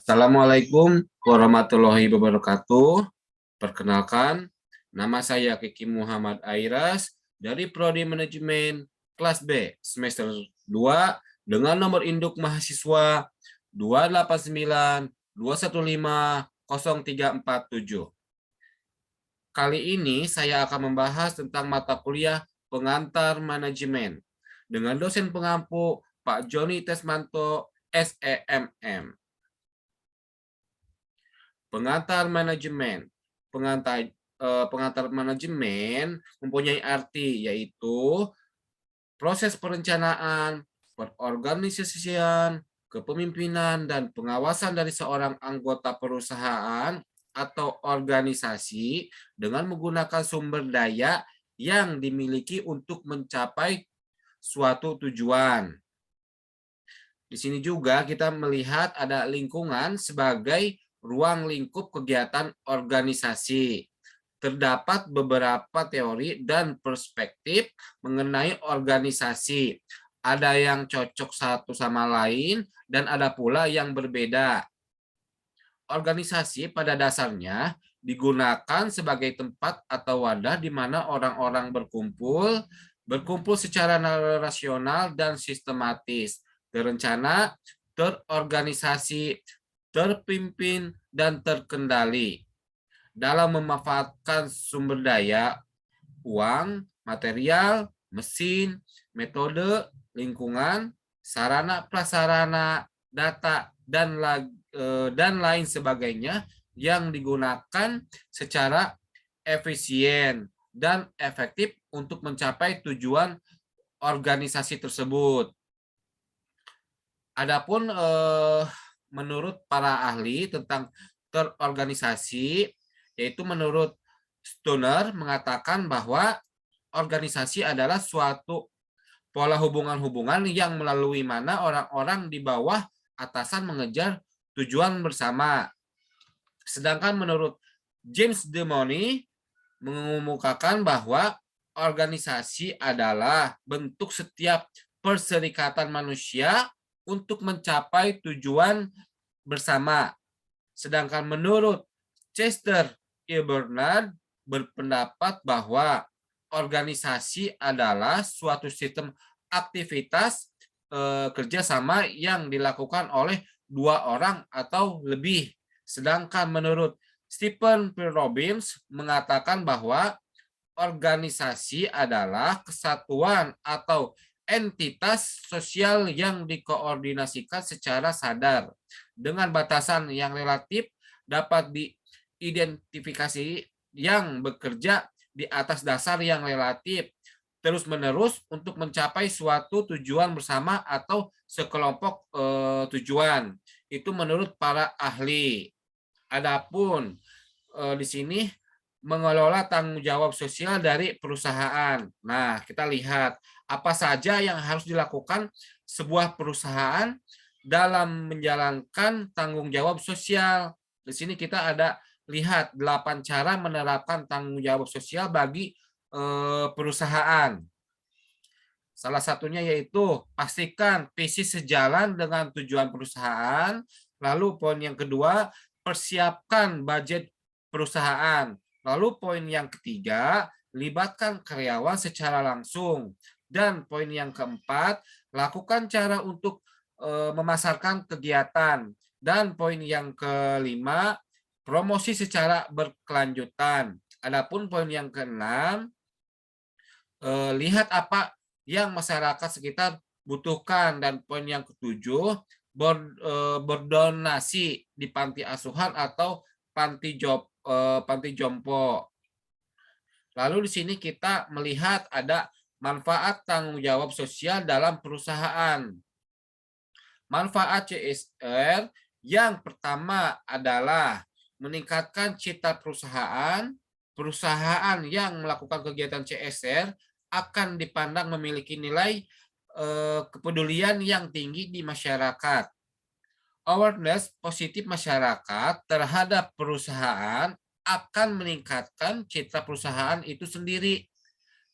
Assalamualaikum warahmatullahi wabarakatuh. Perkenalkan, nama saya Kiki Muhammad Airas dari Prodi Manajemen kelas B semester 2 dengan nomor induk mahasiswa 289215037. Kali ini saya akan membahas tentang mata kuliah pengantar manajemen dengan dosen pengampu Pak Joni Tesmanto SEMM. Pengantar manajemen. Pengantar manajemen mempunyai arti yaitu proses perencanaan, perorganisasian, kepemimpinan, dan pengawasan dari seorang anggota perusahaan atau organisasi dengan menggunakan sumber daya yang dimiliki untuk mencapai suatu tujuan. Di sini juga kita melihat ada lingkungan sebagai ruang lingkup kegiatan organisasi. Terdapat beberapa teori dan perspektif mengenai organisasi. Ada yang cocok satu sama lain dan ada pula yang berbeda. Organisasi pada dasarnya digunakan sebagai tempat atau wadah di mana orang-orang berkumpul secara rasional dan sistematis, terencana, terorganisasi, terpimpin, dan terkendali dalam memanfaatkan sumber daya, uang, material, mesin, metode, lingkungan, sarana prasarana, data, dan lain sebagainya yang digunakan secara efisien dan efektif untuk mencapai tujuan organisasi tersebut. Adapun menurut para ahli tentang terorganisasi, yaitu menurut Stoner mengatakan bahwa organisasi adalah suatu pola hubungan-hubungan yang melalui mana orang-orang di bawah atasan mengejar tujuan bersama. Sedangkan menurut James Demony mengemukakan bahwa organisasi adalah bentuk setiap perserikatan manusia untuk mencapai tujuan bersama. Sedangkan menurut Chester E. Bernard berpendapat bahwa organisasi adalah suatu sistem aktivitas kerjasama yang dilakukan oleh dua orang atau lebih. Sedangkan menurut Stephen P. Robbins mengatakan bahwa organisasi adalah kesatuan atau entitas sosial yang dikoordinasikan secara sadar dengan batasan yang relatif dapat diidentifikasi yang bekerja di atas dasar yang relatif terus-menerus untuk mencapai suatu tujuan bersama atau sekelompok tujuan. Itu menurut para ahli. Adapun di sini mengelola tanggung jawab sosial dari perusahaan. Nah, kita lihat apa saja yang harus dilakukan sebuah perusahaan dalam menjalankan tanggung jawab sosial. Di sini kita ada lihat 8 cara menerapkan tanggung jawab sosial bagi perusahaan. Salah satunya yaitu pastikan visi sejalan dengan tujuan perusahaan. Lalu poin yang kedua, persiapkan budget perusahaan. Lalu poin yang ketiga, libatkan karyawan secara langsung. Dan poin yang keempat, lakukan cara untuk memasarkan kegiatan. Dan poin yang kelima, promosi secara berkelanjutan. Adapun poin yang keenam, lihat apa yang masyarakat sekitar butuhkan. Dan poin yang ketujuh, berdonasi di panti asuhan atau panti jompo. Lalu di sini kita melihat ada manfaat tanggung jawab sosial dalam perusahaan. Manfaat CSR yang pertama adalah meningkatkan citra perusahaan. Perusahaan yang melakukan kegiatan CSR akan dipandang memiliki nilai kepedulian yang tinggi di masyarakat. Awareness positif masyarakat terhadap perusahaan akan meningkatkan citra perusahaan itu sendiri.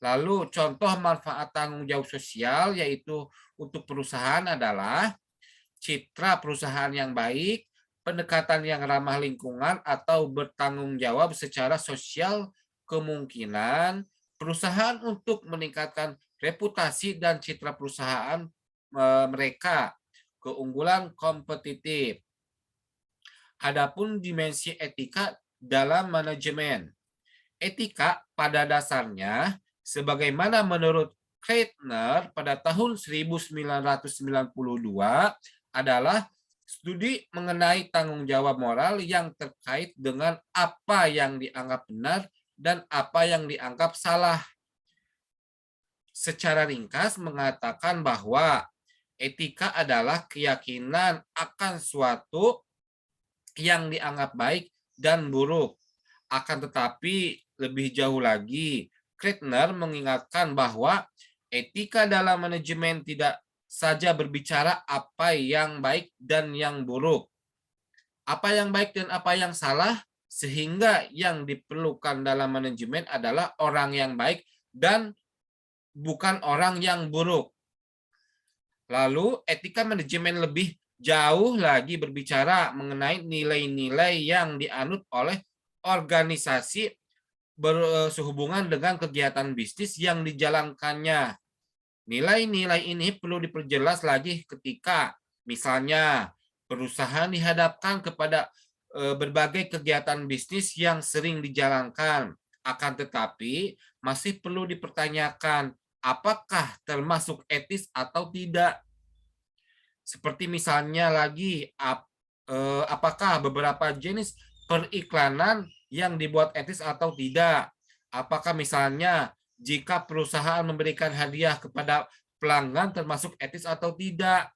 Lalu contoh manfaat tanggung jawab sosial yaitu untuk perusahaan adalah citra perusahaan yang baik, pendekatan yang ramah lingkungan atau bertanggung jawab secara sosial, kemungkinan perusahaan untuk meningkatkan reputasi dan citra perusahaan mereka, keunggulan kompetitif. Adapun dimensi etika dalam manajemen. Etika pada dasarnya, sebagaimana menurut Kreitner pada tahun 1992, adalah studi mengenai tanggung jawab moral yang terkait dengan apa yang dianggap benar dan apa yang dianggap salah. Secara ringkas mengatakan bahwa etika adalah keyakinan akan suatu yang dianggap baik dan buruk. Akan tetapi lebih jauh lagi, Kreitner mengingatkan bahwa etika dalam manajemen tidak saja berbicara apa yang baik dan yang buruk, apa yang baik dan apa yang salah, sehingga yang diperlukan dalam manajemen adalah orang yang baik dan bukan orang yang buruk. Lalu etika manajemen lebih jauh lagi berbicara mengenai nilai-nilai yang dianut oleh organisasi bersehubungan dengan kegiatan bisnis yang dijalankannya. Nilai-nilai ini perlu diperjelas lagi ketika misalnya perusahaan dihadapkan kepada berbagai kegiatan bisnis yang sering dijalankan. Akan tetapi masih perlu dipertanyakan apakah termasuk etis atau tidak. Seperti misalnya lagi apakah beberapa jenis periklanan yang dibuat etis atau tidak. Apakah misalnya jika perusahaan memberikan hadiah kepada pelanggan termasuk etis atau tidak.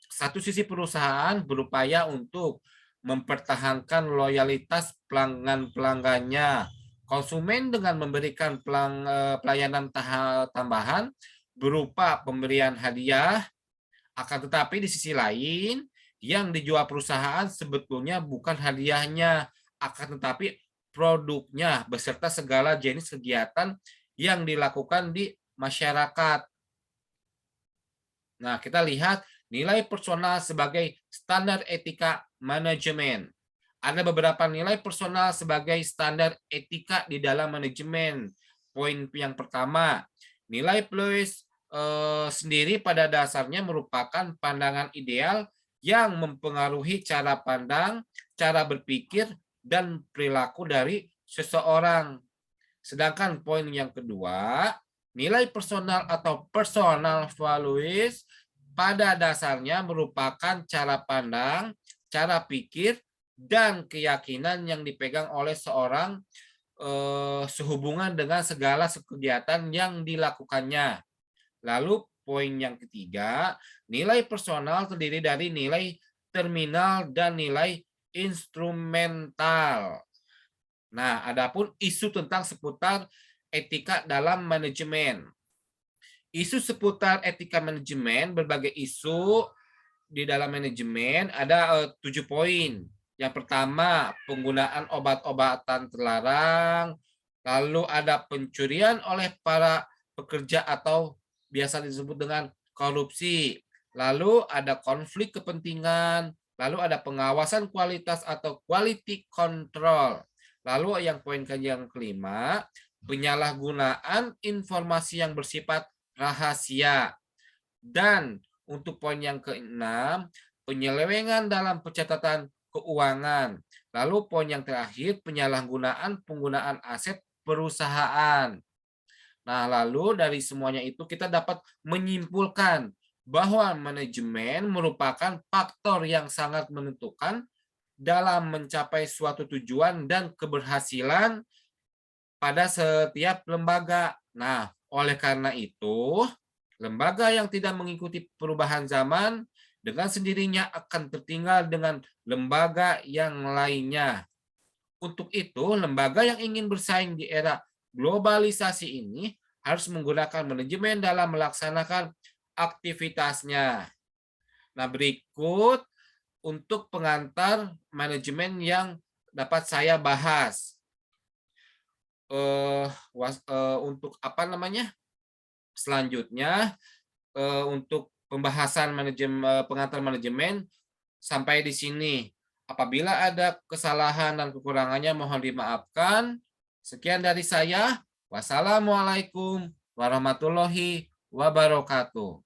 Satu sisi perusahaan berupaya untuk mempertahankan loyalitas pelanggan-pelanggannya. Konsumen dengan memberikan pelayanan tambahan berupa pemberian hadiah, akan tetapi di sisi lain yang dijual perusahaan sebetulnya bukan hadiahnya, akan tetapi produknya beserta segala jenis kegiatan yang dilakukan di masyarakat. Nah, kita lihat nilai personal sebagai standar etika manajemen. Ada beberapa nilai personal sebagai standar etika di dalam manajemen. Poin yang pertama, nilai plus sendiri pada dasarnya merupakan pandangan ideal yang mempengaruhi cara pandang, cara berpikir, dan perilaku dari seseorang. Sedangkan poin yang kedua, nilai personal atau personal values pada dasarnya merupakan cara pandang, cara pikir, dan keyakinan yang dipegang oleh seorang sehubungan dengan segala kegiatan yang dilakukannya. Lalu poin yang ketiga, nilai personal terdiri dari nilai terminal dan nilai instrumental. Nah, adapun isu tentang seputar etika dalam manajemen. Isu seputar etika manajemen, berbagai isu di dalam manajemen ada 7 poin. Yang pertama, penggunaan obat-obatan terlarang, lalu ada pencurian oleh para pekerja atau biasa disebut dengan korupsi, lalu ada konflik kepentingan, lalu ada pengawasan kualitas atau quality control. Lalu yang poin yang kelima, penyalahgunaan informasi yang bersifat rahasia. Dan untuk poin yang keenam, penyelewengan dalam pencatatan keuangan. Lalu poin yang terakhir, penyalahgunaan penggunaan aset perusahaan. Nah, lalu dari semuanya itu kita dapat menyimpulkan bahwa manajemen merupakan faktor yang sangat menentukan dalam mencapai suatu tujuan dan keberhasilan pada setiap lembaga. Nah, oleh karena itu, lembaga yang tidak mengikuti perubahan zaman dengan sendirinya akan tertinggal dengan lembaga yang lainnya. Untuk itu, lembaga yang ingin bersaing di era globalisasi ini harus menggunakan manajemen dalam melaksanakan aktivitasnya. Nah, berikut untuk pengantar manajemen yang dapat saya bahas. Untuk apa namanya? Selanjutnya untuk pembahasan pengantar manajemen sampai di sini. Apabila ada kesalahan dan kekurangannya mohon dimaafkan. Sekian dari saya. Wassalamualaikum warahmatullahi wabarakatuh.